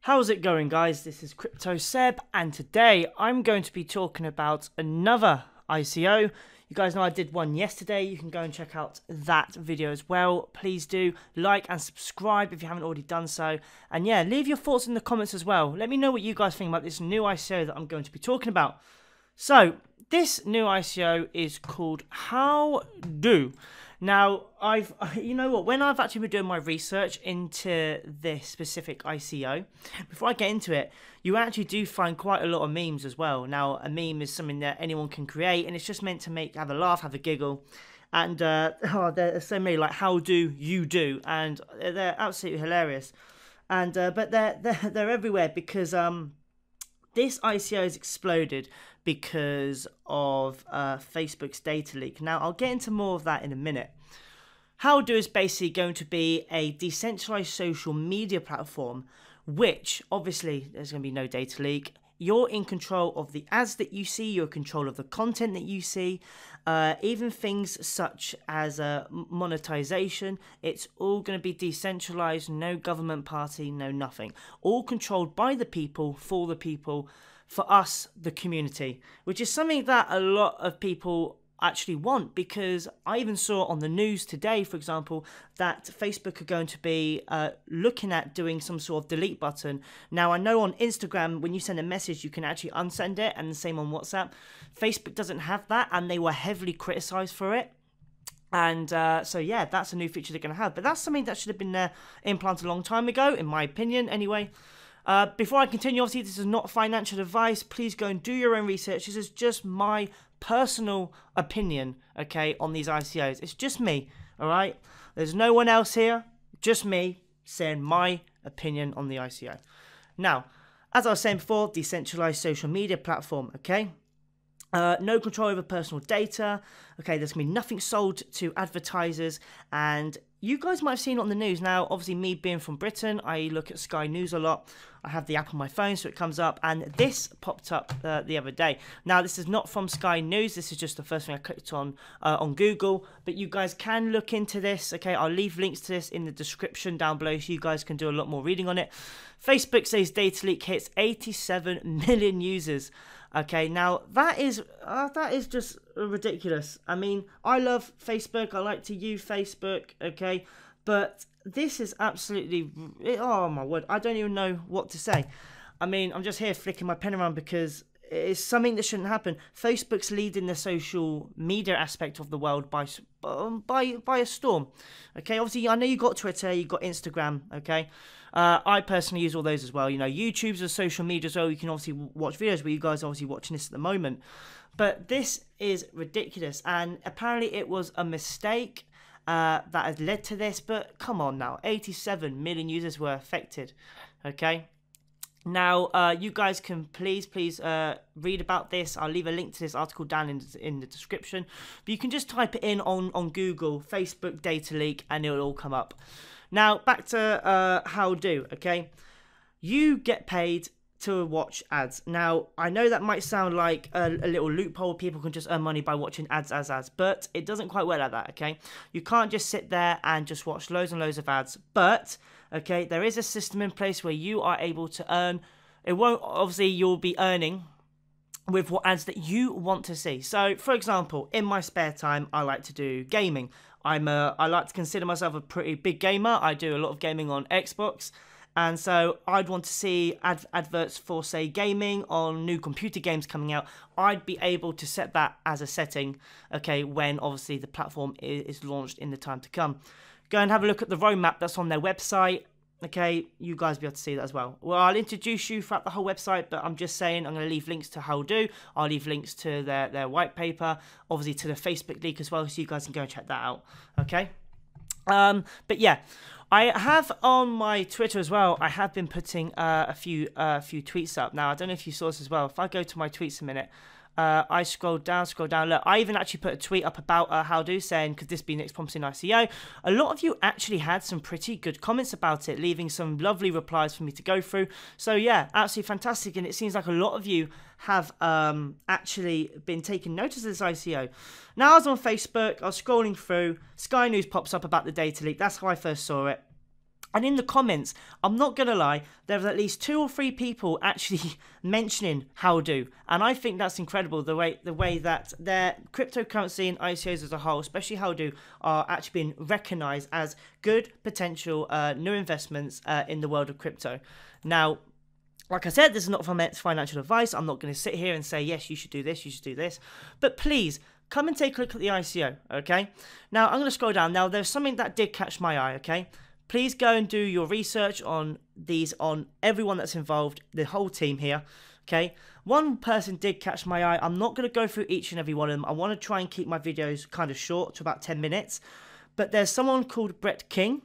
How's it going, guys? This is Crypto Seb, and today I'm going to be talking about another ICO. You guys know I did one yesterday. You can go and check out that video as well. Please do like and subscribe if you haven't already done so. And yeah, leave your thoughts in the comments as well. Let me know what you guys think about this new ICO that I'm going to be talking about. So, this new ICO is called Howdoo. Now, you know what, when I've actually been doing my research into this specific ICO, before I get into it, you actually do find quite a lot of memes as well. Now, a meme is something that anyone can create, and it's just meant to have a laugh, have a giggle. And there are so many, like, how do you do? And they're absolutely hilarious. And but they're everywhere because this ICO has exploded because of Facebook's data leak. Now, I'll get into more of that in a minute. Howdoo is basically going to be a decentralized social media platform, which, obviously, there's going to be no data leak. You're in control of the ads that you see, you're in control of the content that you see, even things such as monetization. It's all going to be decentralized, no government party, no nothing. All controlled by the people, for the people, for us, the community, which is something that a lot of people actually want, because I even saw on the news today, for example, that Facebook are going to be looking at doing some sort of delete button. Now, I know on Instagram, when you send a message, you can actually unsend it, and the same on WhatsApp. Facebook doesn't have that, and they were heavily criticized for it. And so, yeah, that's a new feature they're going to have. But that's something that should have been implanted a long time ago, in my opinion, anyway. Before I continue, obviously, this is not financial advice. Please go and do your own research. This is just my personal opinion, okay, on these ICOs. It's just me, all right? There's no one else here, just me saying my opinion on the ICO. Now, as I was saying before, decentralized social media platform, okay? No control over personal data. Okay, there's going to be nothing sold to advertisers, and you guys might have seen it on the news. Now, obviously, me being from Britain, I look at Sky News a lot. I have the app on my phone, so it comes up, and this popped up the other day. Now, this is not from Sky News. This is just the first thing I clicked on Google, but you guys can look into this. Okay, I'll leave links to this in the description down below, so you guys can do a lot more reading on it. Facebook says data leak hits 87 million users. Okay, now that is just ridiculous. I mean, I love Facebook. I like to use Facebook. Okay, but this is absolutely, oh my word, I don't even know what to say. I mean, I'm just here flicking my pen around because it's something that shouldn't happen. Facebook's leading the social media aspect of the world by a storm. Okay, obviously, I know you got Twitter, you got Instagram. Okay. I personally use all those as well. You know, YouTube's a social media as well. You can obviously watch videos, but you guys are obviously watching this at the moment. But this is ridiculous, and apparently it was a mistake that has led to this. But come on now, 87 million users were affected. Okay. Now, you guys can please read about this. I'll leave a link to this article down in the description. But you can just type it in on Google, Facebook data leak, and it'll all come up. Now, back to Howdoo, okay? You get paid to watch ads. Now, I know that might sound like a little loophole. People can just earn money by watching ads, but it doesn't quite work like that, okay? You can't just sit there and just watch loads and loads of ads, but, okay, there is a system in place where you are able to earn. It won't, obviously, you'll be earning with what ads that you want to see. So, for example, in my spare time, I like to do gaming. I like to consider myself a pretty big gamer. I do a lot of gaming on Xbox, and so I'd want to see adverts for, say, gaming on new computer games coming out. I'd be able to set that as a setting, okay, when obviously the platform is launched in the time to come. Go and have a look at the roadmap that's on their website. Okay, you guys will be able to see that as well. Well, I'll introduce you throughout the whole website, but I'm just saying I'm going to leave links to Howdoo. I'll leave links to their white paper, obviously to the Facebook leak as well, so you guys can go and check that out. Okay. But yeah, I have on my Twitter as well, I have been putting a few tweets up. Now, I don't know if you saw this as well. If I go to my tweets a minute, I scroll down. Look, I even actually put a tweet up about Howdoo saying, could this be next promising ICO? A lot of you actually had some pretty good comments about it, leaving some lovely replies for me to go through. So yeah, absolutely fantastic. And it seems like a lot of you have actually been taking notice of this ICO. Now, I was on Facebook, I was scrolling through, Sky News pops up about the data leak. That's how I first saw it. And in the comments, I'm not going to lie, there was at least 2 or 3 people actually mentioning Howdoo. And I think that's incredible, the way that their cryptocurrency and ICOs as a whole, especially Howdoo, are actually being recognized as good potential new investments in the world of crypto. Now, like I said, this is not financial advice. I'm not going to sit here and say, yes, you should do this, you should do this. But please, come and take a look at the ICO, okay? Now, I'm going to scroll down. Now, there's something that did catch my eye, okay? Please go and do your research on these, on everyone that's involved, the whole team here, okay? One person did catch my eye. I'm not going to go through each and every one of them. I want to try and keep my videos kind of short, to about 10 minutes. But there's someone called Brett King.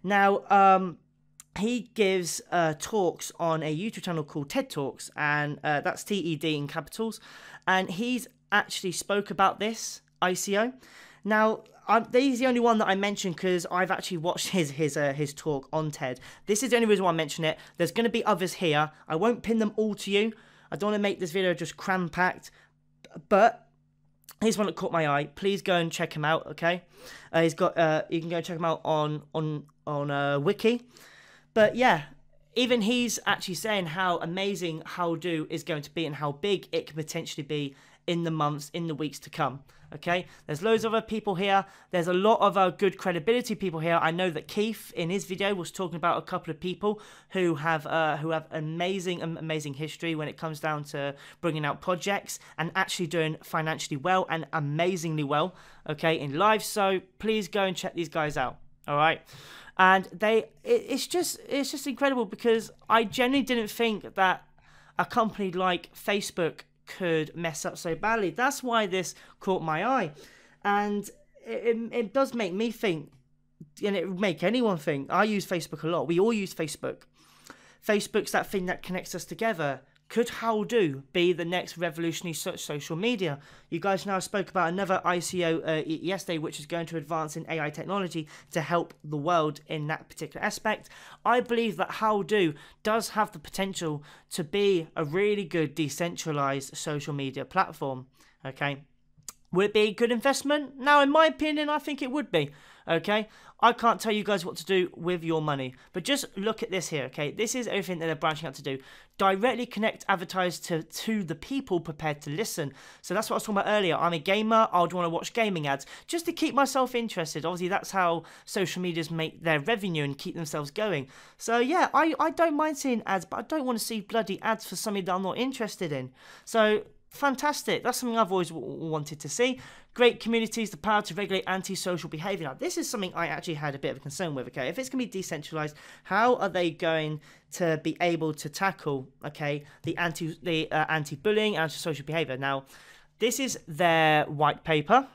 Now, he gives talks on a YouTube channel called TED Talks, and that's TED in capitals. And he's actually spoke about this ICO. Now, he's the only one that I mentioned because I've actually watched his talk on TED. This is the only reason why I mention it. There's going to be others here. I won't pin them all to you. I don't want to make this video just cram-packed. But here's one that caught my eye. Please go and check him out, okay? He's got you can go check him out on Wiki. But yeah, even he's actually saying how amazing Howdoo is going to be and how big it can potentially be in the months, in the weeks to come. Okay, there's loads of other people here. There's a lot of good credibility people here. I know that Keith in his video was talking about a couple of people who have amazing history when it comes down to bringing out projects and actually doing financially well and amazingly well. Okay, in live. So please go and check these guys out. All right. And it's just incredible because I genuinely didn't think that a company like Facebook could mess up so badly. That's why this caught my eye, and it does make me think, and it would make anyone think. I use Facebook a lot. We all use Facebook. Facebook's that thing that connects us together. Could Howdoo be the next revolutionary social media? You guys now spoke about another ICO yesterday, which is going to advance in AI technology to help the world in that particular aspect. I believe that Howdoo does have the potential to be a really good decentralized social media platform. Okay. Would it be a good investment? Now, in my opinion, I think it would be. Okay, I can't tell you guys what to do with your money, but just look at this here. Okay, this is everything that they're branching out to do. Directly connect advertisers to the people prepared to listen. So that's what I was talking about earlier. I'm a gamer. I would want to watch gaming ads just to keep myself interested. Obviously, that's how social medias make their revenue and keep themselves going. So yeah, I don't mind seeing ads, but I don't want to see bloody ads for something that I'm not interested in. So fantastic. That's something I've always wanted to see. Great communities, the power to regulate anti-social behaviour. Now, this is something I actually had a bit of a concern with, okay? If it's going to be decentralised, how are they going to be able to tackle, okay, the anti-bullying, anti-social behaviour? Now, this is their white paper.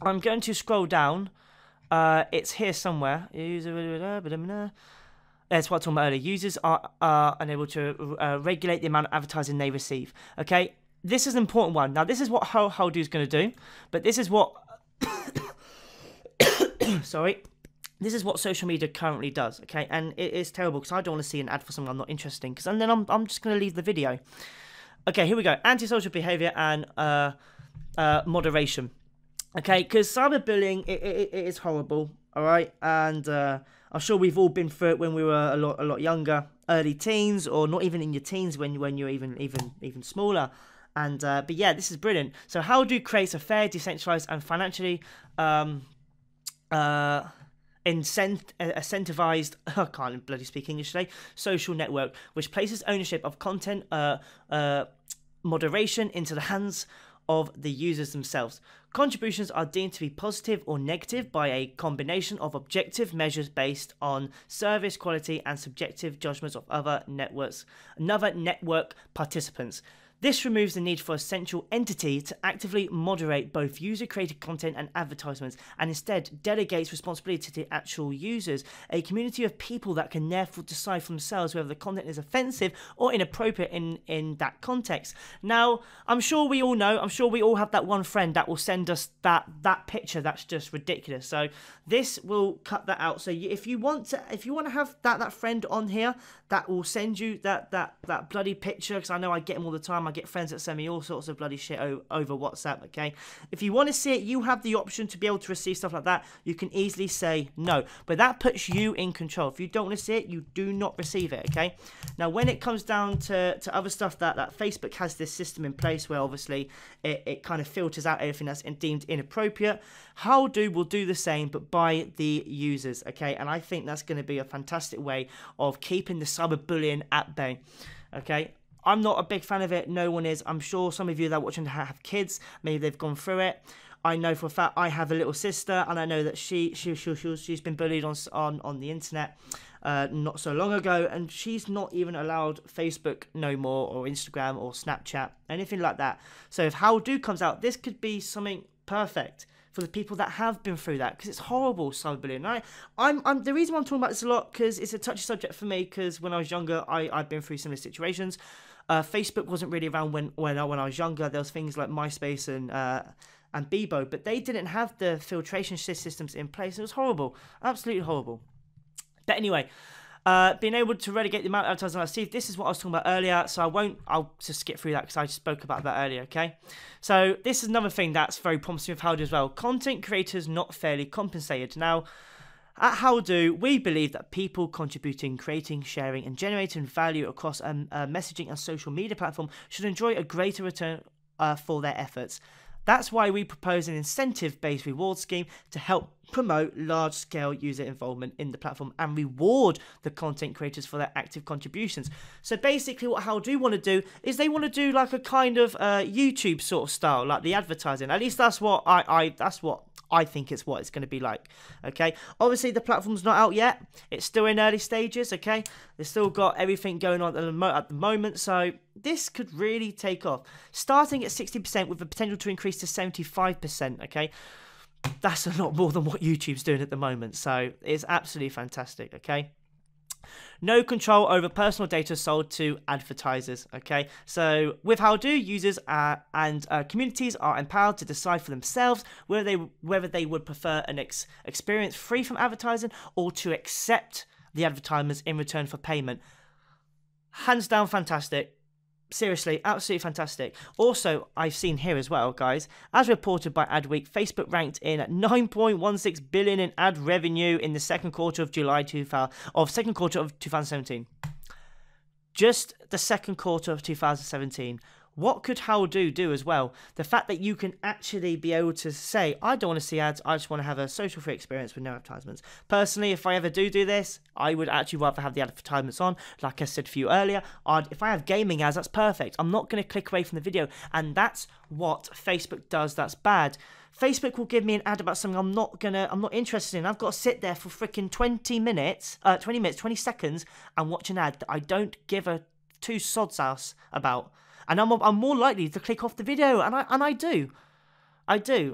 I'm going to scroll down. It's here somewhere. That's what I talked about earlier. Users are unable to regulate the amount of advertising they receive, okay? This is an important one. Now, this is what Howdoo is going to do, but this is what sorry, this is what social media currently does, okay? And it is terrible because I don't want to see an ad for something I'm not interested in, because then I'm just going to leave the video. Okay, here we go. Antisocial behavior and moderation. Okay, because cyberbullying it is horrible, all right? And I'm sure we've all been through it when we were a lot younger, early teens, or not even in your teens when you're even smaller. And but yeah, this is brilliant. So Howdoo creates a fair, decentralized, and financially incentivized, I can't bloody speak English today, social network, which places ownership of content moderation into the hands of the users themselves. Contributions are deemed to be positive or negative by a combination of objective measures based on service quality and subjective judgments of other network participants. This removes the need for a central entity to actively moderate both user-created content and advertisements, and instead delegates responsibility to actual users, a community of people that can therefore decide for themselves whether the content is offensive or inappropriate in that context. Now, I'm sure we all know, I'm sure we all have that one friend that will send us that picture that's just ridiculous. So this will cut that out. So if you want to have that friend on here that will send you that bloody picture, because I know I get them all the time. I get friends that send me all sorts of bloody shit over WhatsApp, okay? If you want to see it, you have the option to be able to receive stuff like that. You can easily say no, but that puts you in control. If you don't want to see it, you do not receive it, okay? Now, when it comes down to other stuff that Facebook has this system in place where obviously it kind of filters out everything that's deemed inappropriate, Howdoo will do the same, but by the users, okay? And I think that's going to be a fantastic way of keeping the cyberbullying at bay, okay? I'm not a big fan of it. No one is. I'm sure some of you that are watching have kids. Maybe they've gone through it. I know for a fact I have a little sister, and I know that she's been bullied on the internet not so long ago, and she's not even allowed Facebook no more, or Instagram or Snapchat, anything like that. So if Howdoo comes out, this could be something perfect for the people that have been through that, because it's horrible cyberbullying. I'm the reason why I'm talking about this a lot, because it's a touchy subject for me, because when I was younger, I've been through similar situations. Facebook wasn't really around when I was younger. There was things like MySpace and Bebo, but they didn't have the filtration systems in place. It was horrible, absolutely horrible. But anyway, being able to relegate the amount of advertising I see, this is what I was talking about earlier, so I'll just skip through that because I spoke about that earlier, okay? So this is another thing that's very promising with Howdoo as well. Content creators not fairly compensated. Now, at Howdoo, we believe that people contributing, creating, sharing, and generating value across a messaging and social media platform should enjoy a greater return for their efforts. That's why we propose an incentive-based reward scheme to help promote large-scale user involvement in the platform and reward the content creators for their active contributions. So basically what Howdoo want to do is they want to do like a kind of YouTube sort of style, like the advertising. At least that's what I think it's what it's going to be like, okay? Obviously, the platform's not out yet. It's still in early stages, okay? They've still got everything going on at the moment, so this could really take off. Starting at 60% with the potential to increase to 75%, okay? That's a lot more than what YouTube's doing at the moment, so it's absolutely fantastic, okay? No control over personal data sold to advertisers, okay? So with Howdoo, users and communities are empowered to decide for themselves whether they would prefer an experience free from advertising or to accept the advertisements in return for payment. Hands down fantastic. Seriously, absolutely fantastic. Also, I've seen here as well, guys, as reported by Adweek, Facebook ranked in at 9.16 billion in ad revenue in the second quarter of 2017. Just the second quarter of 2017. What could Howdoo do as well? The fact that you can actually be able to say, I don't want to see ads, I just want to have a social free experience with no advertisements. Personally, if I ever do this, I would actually rather have the advertisements on. Like I said for you earlier, if I have gaming ads, that's perfect. I'm not going to click away from the video. And that's what Facebook does that's bad. Facebook will give me an ad about something I'm not interested in. I've got to sit there for freaking 20 seconds and watch an ad that I don't give a two sods ass about. And I'm more likely to click off the video, and I do.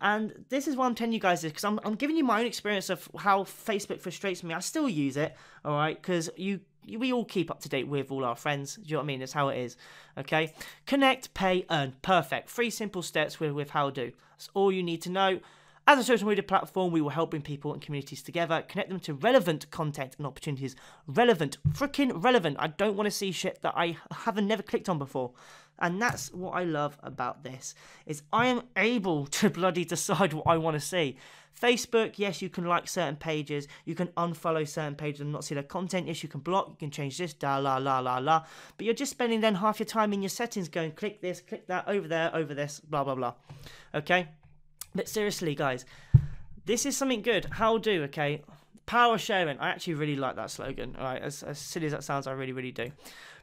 And this is why I'm telling you guys this, because I'm giving you my own experience of how Facebook frustrates me. I still use it, all right, because we all keep up to date with all our friends. Do you know what I mean? That's how it is, okay? Connect, pay, earn. Perfect. 3 simple steps with Howdoo. That's all you need to know. As a social media platform, we will help bring people and communities together, connect them to relevant content and opportunities. Relevant. Freaking relevant. I don't want to see shit that I haven't never clicked on before. And that's what I love about this, is I am able to bloody decide what I want to see. Facebook, yes, you can like certain pages, you can unfollow certain pages and not see their content. Yes, you can block, you can change this, la. But you're just spending then half your time in your settings going, click this, click that, over there, over this, blah, blah, blah. Okay? But seriously, guys, this is something good. Howdoo, okay? Power of sharing. I actually really like that slogan. All right, as silly as that sounds, I really, really do.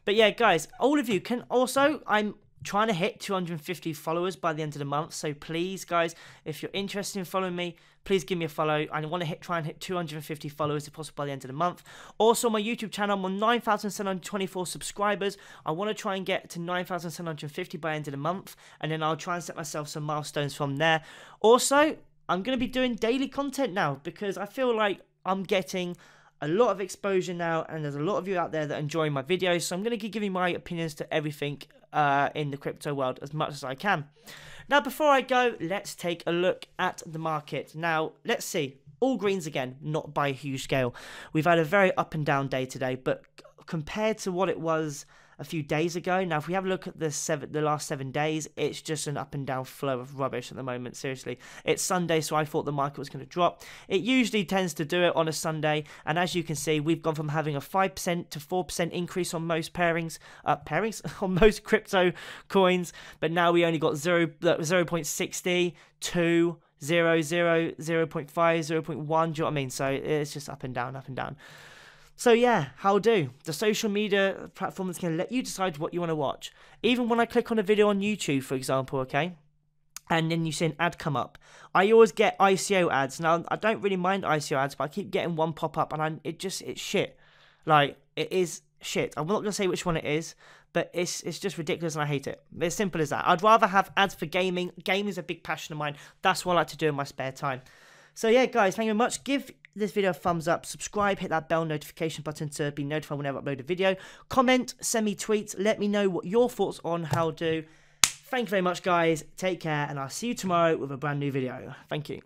But yeah, guys, all of you can also, I'm trying to hit 250 followers by the end of the month. So please, guys, if you're interested in following me, please give me a follow. I want to try and hit 250 followers if possible by the end of the month. Also, my YouTube channel, I'm on 9,724 subscribers. I want to try and get to 9,750 by the end of the month. And then I'll try and set myself some milestones from there. Also, I'm going to be doing daily content now because I feel like I'm getting a lot of exposure now, and there's a lot of you out there that are enjoying my videos, so I'm going to be giving my opinions to everything in the crypto world as much as I can. Now, before I go, let's take a look at the market. Now, let's see. All greens again, not by a huge scale. We've had a very up and down day today, but compared to what it was a few days ago. Now, if we have a look at the last 7 days, it's just an up and down flow of rubbish at the moment. Seriously, it's Sunday, so I thought the market was going to drop. It usually tends to do it on a Sunday, and as you can see, we've gone from having a 5% to 4% increase on most pairings on most crypto coins, but now we only got 0.60, 2, 0, 0, 0.5, 0.1. Do you know what I mean? So it's just up and down, up and down. So yeah, Howdoo, the social media platform that's going to let you decide what you want to watch. Even when I click on a video on YouTube, for example, okay, and then you see an ad come up, I always get ICO ads. Now, I don't really mind ICO ads, but I keep getting one pop up, and it's shit. Like, it is shit. I'm not going to say which one it is, but it's just ridiculous, and I hate it. It's simple as that. I'd rather have ads for gaming. Gaming is a big passion of mine. That's what I like to do in my spare time. So yeah, guys, thank you very much. Give this video a thumbs up, subscribe, hit that bell notification button to be notified whenever I upload a video. Comment, send me tweets, let me know what your thoughts on Howdoo. Thank you very much, guys. Take care, and I'll see you tomorrow with a brand new video. Thank you.